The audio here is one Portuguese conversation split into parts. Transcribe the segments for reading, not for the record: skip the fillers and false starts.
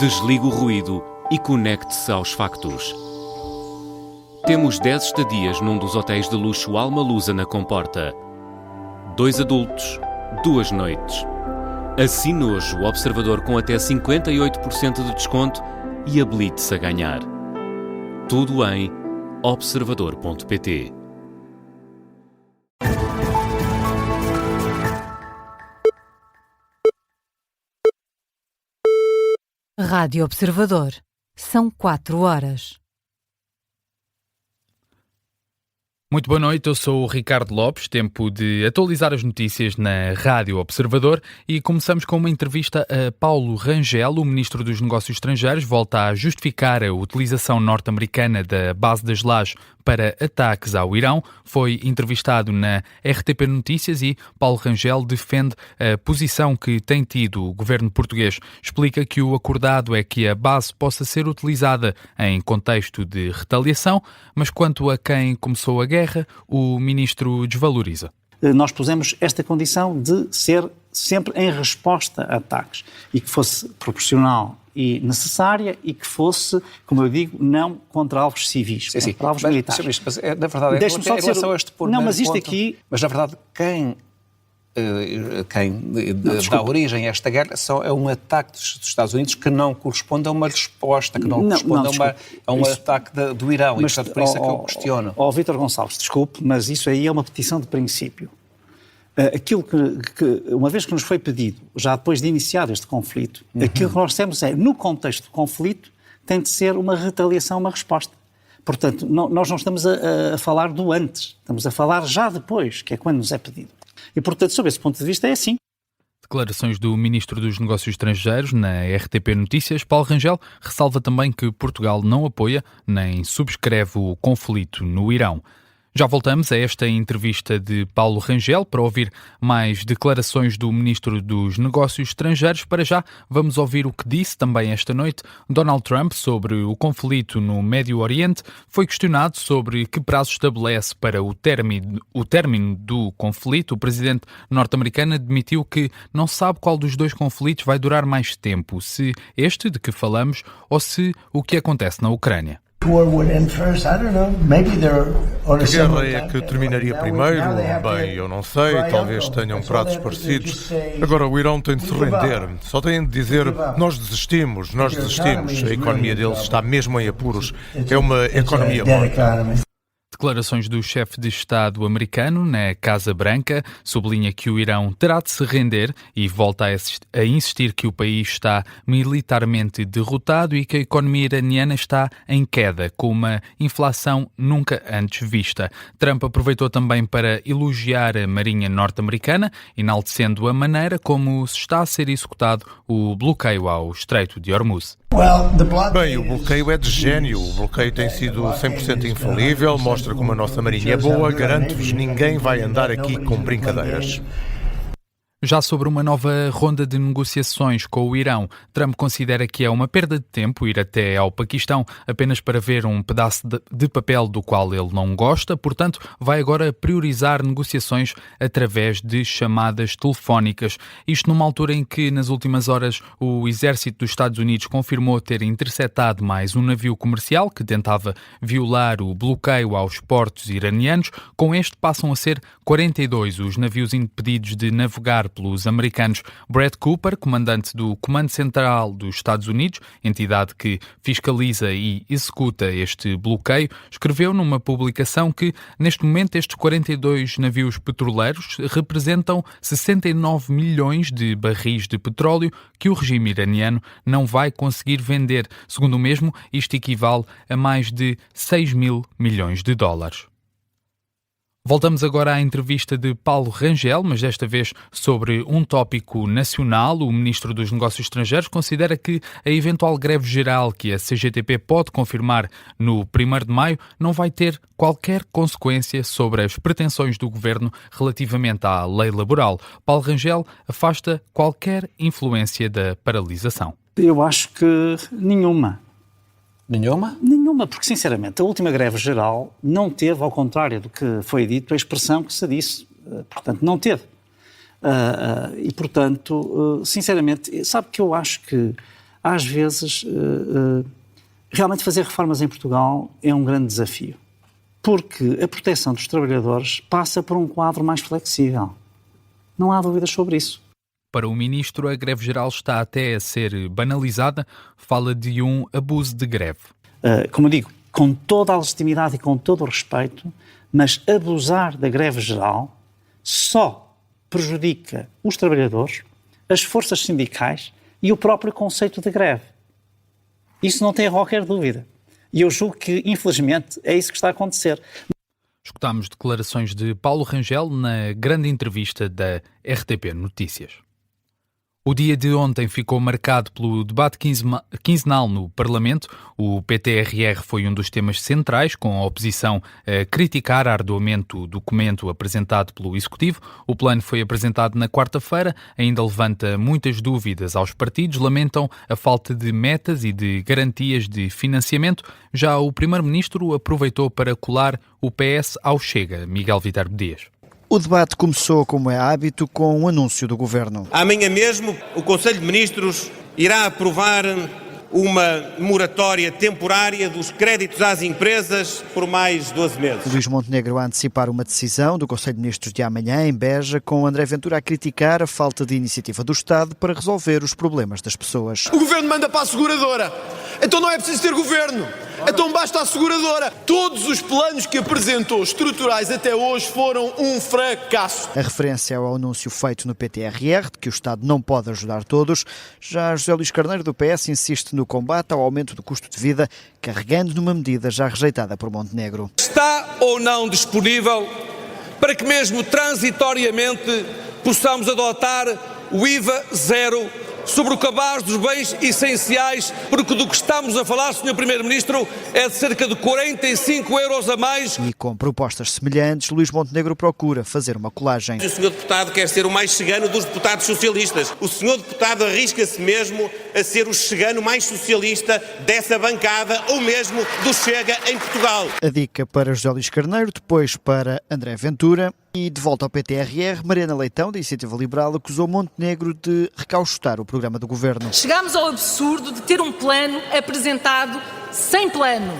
Desligue o ruído e conecte-se aos factos. Temos 10 estadias num dos hotéis de luxo Alma Lusa na Comporta. 2 adultos, 2 noites. Assine hoje o Observador com até 58% de desconto e habilite-se a ganhar. Tudo em observador.pt. Rádio Observador. São 4 horas. Muito boa noite, eu sou o Ricardo Lopes, tempo de atualizar as notícias na Rádio Observador e começamos com uma entrevista a Paulo Rangel, o Ministro dos Negócios Estrangeiros, volta a justificar a utilização norte-americana da base das Lajes para ataques ao Irão. Foi entrevistado na RTP Notícias e Paulo Rangel defende a posição que tem tido o governo português. Explica que o acordado é que a base possa ser utilizada em contexto de retaliação, mas quanto a quem começou a guerra, o Ministro desvaloriza. Nós pusemos esta condição de ser sempre em resposta a ataques e que fosse proporcional e necessária e que fosse, como eu digo, não contra alvos civis, sim, contra alvos militares. Mas, na verdade, em relação a este ponto... Não, mas isto ponto, aqui... Mas, na verdade, quem dá origem a esta guerra é um ataque dos Estados Unidos que não corresponde a uma resposta, que não corresponde a um ataque do Irão. Mas, e, portanto, por isso é que eu questiono. Vítor Gonçalves, desculpe, mas isso aí é uma petição de princípio. Aquilo que, uma vez que nos foi pedido, já depois de iniciar este conflito, aquilo que nós temos é, no contexto do conflito, tem de ser uma retaliação, uma resposta. Portanto, nós não estamos a falar do antes, estamos a falar já depois, que é quando nos é pedido. E, portanto, sob esse ponto de vista, é assim. Declarações do Ministro dos Negócios Estrangeiros na RTP Notícias. Paulo Rangel ressalva também que Portugal não apoia nem subscreve o conflito no Irão. Já voltamos a esta entrevista de Paulo Rangel para ouvir mais declarações do Ministro dos Negócios Estrangeiros. Para já, vamos ouvir o que disse também esta noite Donald Trump sobre o conflito no Médio Oriente. Foi questionado sobre que prazo estabelece para o término do conflito. O presidente norte-americano admitiu que não sabe qual dos dois conflitos vai durar mais tempo, se este de que falamos ou se o que acontece na Ucrânia. A guerra é que terminaria primeiro? Bem, eu não sei, talvez tenham prazos parecidos. Agora o Irão tem de se render, só têm de dizer nós desistimos. A economia deles está mesmo em apuros, é uma economia morta. Declarações do chefe de Estado americano na Casa Branca sublinha que o Irão terá de se render e volta a insistir que o país está militarmente derrotado e que a economia iraniana está em queda, com uma inflação nunca antes vista. Trump aproveitou também para elogiar a Marinha norte-americana, enaltecendo a maneira como se está a ser executado o bloqueio ao Estreito de Hormuz. Bem, o bloqueio é de gênio. O bloqueio tem sido 100% infalível, mostra como a nossa marinha é boa. Garanto-vos, ninguém vai andar aqui com brincadeiras. Já sobre uma nova ronda de negociações com o Irão, Trump considera que é uma perda de tempo ir até ao Paquistão apenas para ver um pedaço de papel do qual ele não gosta, portanto, vai agora priorizar negociações através de chamadas telefónicas. Isto numa altura em que, nas últimas horas, o exército dos Estados Unidos confirmou ter interceptado mais um navio comercial que tentava violar o bloqueio aos portos iranianos. Com este passam a ser 42 os navios impedidos de navegar pelos americanos. Brad Cooper, comandante do Comando Central dos Estados Unidos, entidade que fiscaliza e executa este bloqueio, escreveu numa publicação que, neste momento, estes 42 navios petroleiros representam 69 milhões de barris de petróleo que o regime iraniano não vai conseguir vender. Segundo o mesmo, isto equivale a mais de 6 mil milhões de dólares. Voltamos agora à entrevista de Paulo Rangel, mas desta vez sobre um tópico nacional. O Ministro dos Negócios Estrangeiros considera que a eventual greve geral que a CGTP pode confirmar no 1º de maio não vai ter qualquer consequência sobre as pretensões do Governo relativamente à lei laboral. Paulo Rangel afasta qualquer influência da paralisação. Eu acho que nenhuma. Nenhuma? Nenhuma, porque sinceramente a última greve geral não teve, ao contrário do que foi dito, a expressão que se disse. Portanto, não teve. E portanto, sinceramente, sabe que eu acho que às vezes, realmente fazer reformas em Portugal é um grande desafio, porque a proteção dos trabalhadores passa por um quadro mais flexível. Não há dúvidas sobre isso. Para o Ministro, a greve geral está até a ser banalizada, fala de um abuso de greve. Como eu digo, com toda a legitimidade e com todo o respeito, mas abusar da greve geral só prejudica os trabalhadores, as forças sindicais e o próprio conceito de greve. Isso não tem qualquer dúvida. E eu julgo que, infelizmente, é isso que está a acontecer. Escutámos declarações de Paulo Rangel na grande entrevista da RTP Notícias. O dia de ontem ficou marcado pelo debate quinzenal no Parlamento. O PTRR foi um dos temas centrais, com a oposição a criticar arduamente o documento apresentado pelo Executivo. O plano foi apresentado na quarta-feira, ainda levanta muitas dúvidas aos partidos, lamentam a falta de metas e de garantias de financiamento. Já o Primeiro-Ministro aproveitou para colar o PS ao Chega. Miguel Viterbo Dias. O debate começou, como é hábito, com um anúncio do Governo. Amanhã mesmo, o Conselho de Ministros irá aprovar uma moratória temporária dos créditos às empresas por mais 12 meses. Luís Montenegro a antecipar uma decisão do Conselho de Ministros de amanhã, em Beja, com André Ventura a criticar a falta de iniciativa do Estado para resolver os problemas das pessoas. O Governo manda para a seguradora. Então não é preciso ter Governo. Então basta a seguradora. Todos os planos que apresentou estruturais até hoje foram um fracasso. A referência ao anúncio feito no PTRR, de que o Estado não pode ajudar todos. Já José Luís Carneiro, do PS, insiste no combate ao aumento do custo de vida, carregando numa medida já rejeitada por Montenegro. Está ou não disponível para que mesmo transitoriamente possamos adotar o IVA zero sobre o cabaz dos bens essenciais, porque do que estamos a falar, Sr. Primeiro-Ministro, é de cerca de 45 euros a mais. E com propostas semelhantes, Luís Montenegro procura fazer uma colagem. O Sr. Deputado quer ser o mais chegano dos deputados socialistas. O Sr. Deputado arrisca-se mesmo a ser o chegano mais socialista dessa bancada ou mesmo do Chega em Portugal. A dica para José Luís Carneiro, depois para André Ventura. E de volta ao PTRR, Mariana Leitão, da Iniciativa Liberal, acusou Montenegro de recauchutar o programa do Governo. Chegámos ao absurdo de ter um plano apresentado sem plano.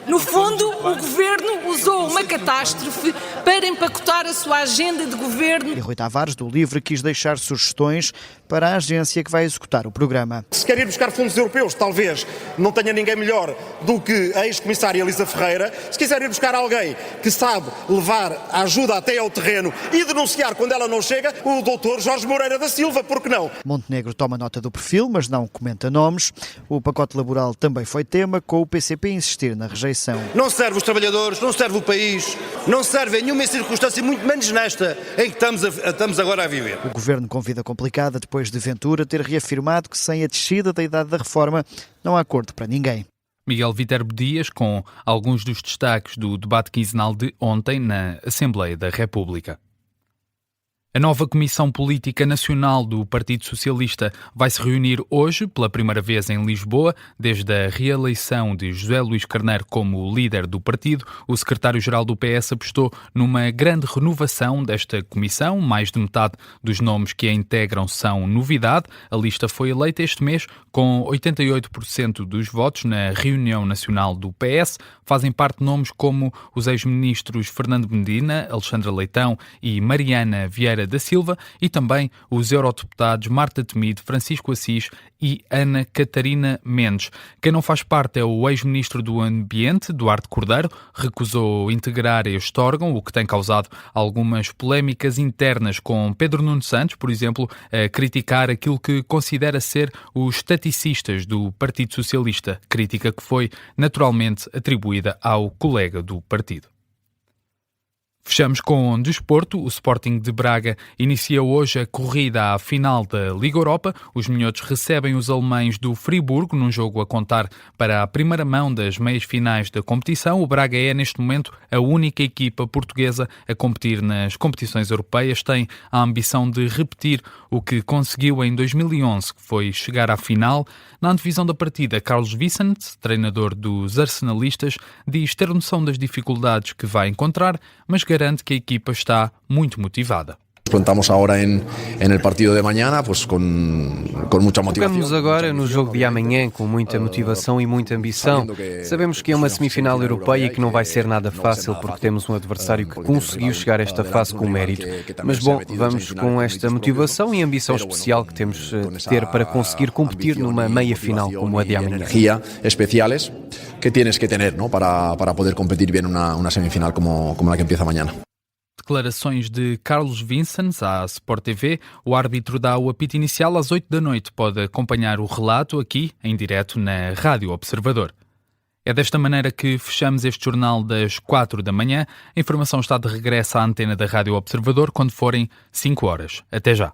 No fundo, o Governo usou uma catástrofe para empacotar a sua agenda de governo. E Rui Tavares, do LIVRE, quis deixar sugestões para a agência que vai executar o programa. Se quer ir buscar fundos europeus, talvez não tenha ninguém melhor do que a ex-comissária Elisa Ferreira. Se quiser ir buscar alguém que sabe levar a ajuda até ao terreno e denunciar quando ela não chega, o doutor Jorge Moreira da Silva, por que não? Montenegro toma nota do perfil, mas não comenta nomes. O pacote laboral também foi tema, com o PCP a insistir na rejeição. Não serve os trabalhadores, não serve o país, não serve em nenhuma circunstância, muito menos nesta em que estamos agora a viver. O Governo com vida complicada depois de Ventura ter reafirmado que sem a descida da idade da reforma não há acordo para ninguém. Miguel Viterbo Dias com alguns dos destaques do debate quinzenal de ontem na Assembleia da República. A nova Comissão Política Nacional do Partido Socialista vai se reunir hoje, pela primeira vez em Lisboa, desde a reeleição de José Luís Carneiro como líder do partido. O secretário-geral do PS apostou numa grande renovação desta comissão. Mais de metade dos nomes que a integram são novidade. A lista foi eleita este mês com 88% dos votos na reunião nacional do PS. Fazem parte nomes como os ex-ministros Fernando Medina, Alexandra Leitão e Mariana Vieira da Silva e também os eurodeputados Marta Temido, Francisco Assis e Ana Catarina Mendes. Quem não faz parte é o ex-ministro do Ambiente, Duarte Cordeiro, recusou integrar este órgão, o que tem causado algumas polémicas internas, com Pedro Nuno Santos, por exemplo, a criticar aquilo que considera ser os estaticistas do Partido Socialista, crítica que foi naturalmente atribuída ao colega do partido. Fechamos com desporto. O Sporting de Braga inicia hoje a corrida à final da Liga Europa. Os minhotos recebem os alemães do Friburgo num jogo a contar para a primeira mão das meias finais da competição. O Braga é, neste momento, a única equipa portuguesa a competir nas competições europeias. Tem a ambição de repetir o que conseguiu em 2011, que foi chegar à final. Na antevisão da partida, Carlos Vicente, treinador dos arsenalistas, diz ter noção das dificuldades que vai encontrar, mas garante que a equipa está muito motivada. Plantamos agora en el partido de mañana, pues con mucha motivação. Focamos agora no jogo de amanhã com muita motivação e muita ambição. Sabemos que é uma semifinal europeia e que não vai ser nada fácil porque temos um adversário que conseguiu chegar a esta fase com mérito. Mas bom, vamos com esta motivação e ambição especial que temos de ter para conseguir competir numa meia final como a de amanhã. Energia especiales que tienes que tener, ¿no? para poder competir bien una semifinal como la que empieza mañana. Declarações de Carlos Vincent à Sport TV. O árbitro dá o apito inicial às 8 da noite. Pode acompanhar o relato aqui, em direto, na Rádio Observador. É desta maneira que fechamos este jornal das 4 da manhã. A informação está de regresso à antena da Rádio Observador quando forem 5 horas. Até já.